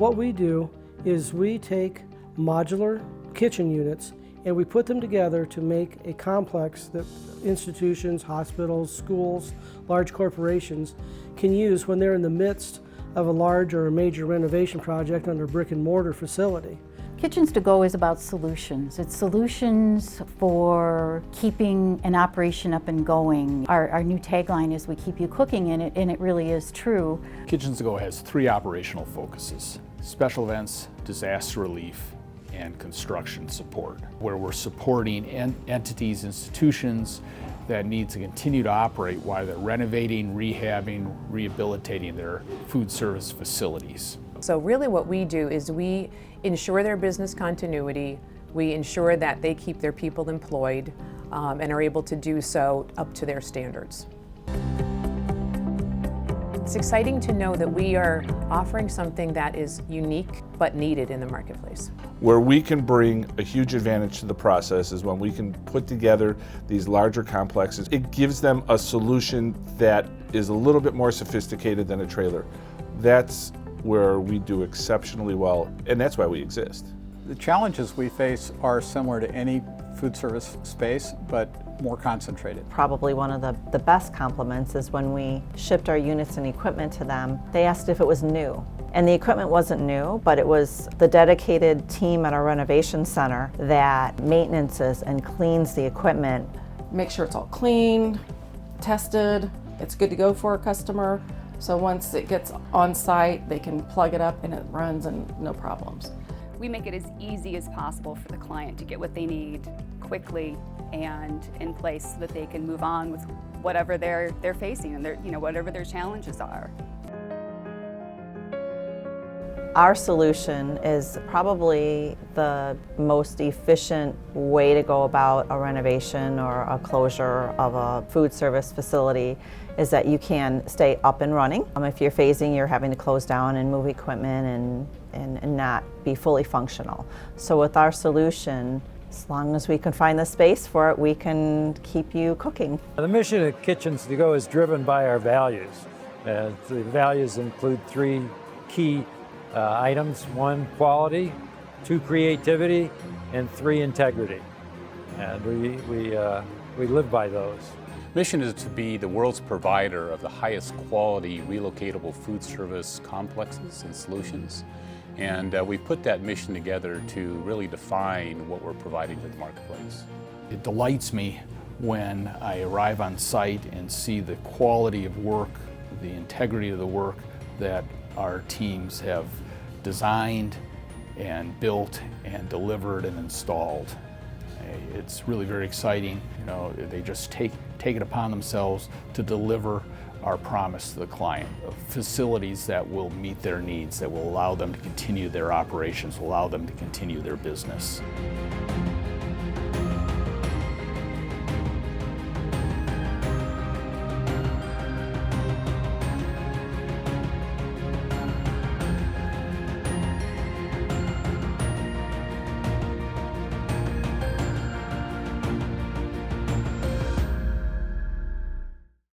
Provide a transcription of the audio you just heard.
What we do is we take modular kitchen units and we put them together to make a complex that institutions, hospitals, schools, large corporations can use when they're in the midst of a large or a major renovation project under a brick and mortar facility. KitchensToGo is about solutions. It's solutions for keeping an operation up and going. Our new tagline is "We keep you cooking," and it really is true. KitchensToGo has 3 operational focuses: special events, disaster relief, and construction support, where we're supporting entities, institutions that need to continue to operate while they're renovating, rehabbing, rehabilitating their food service facilities. So really what we do is we ensure their business continuity, we ensure that they keep their people employed and are able to do so up to their standards. It's exciting to know that we are offering something that is unique but needed in the marketplace. Where we can bring a huge advantage to the process is when we can put together these larger complexes. It gives them a solution that is a little bit more sophisticated than a trailer. That's where we do exceptionally well, and that's why we exist. The challenges we face are similar to any food service space, but more concentrated. Probably one of the best compliments is when we shipped our units and equipment to them, they asked if it was new. And the equipment wasn't new, but it was the dedicated team at our renovation center that maintenances and cleans the equipment. Make sure it's all clean, tested, it's good to go for a customer. So once it gets on site, they can plug it up and it runs and no problems. We make it as easy as possible for the client to get what they need quickly and in place so that they can move on with whatever they're facing and whatever their challenges are. Our solution is probably the most efficient way to go about a renovation or a closure of a food service facility is that you can stay up and running. If you're phasing, you're having to close down and move equipment and not be fully functional. So with our solution, as long as we can find the space for it, we can keep you cooking. The mission of KitchensToGo is driven by our values. The values include 3 key items: 1, quality; 2, creativity; and 3, integrity. And we live by those. Mission is to be the world's provider of the highest quality relocatable food service complexes and solutions. And we put that mission together to really define what we're providing to the marketplace. It delights me when I arrive on site and see the quality of work, the integrity of the work that our teams have designed and built and delivered and installed. It's really very exciting. They just take it upon themselves to deliver our promise to the client of facilities that will meet their needs, that will allow them to continue their operations, will allow them to continue their business.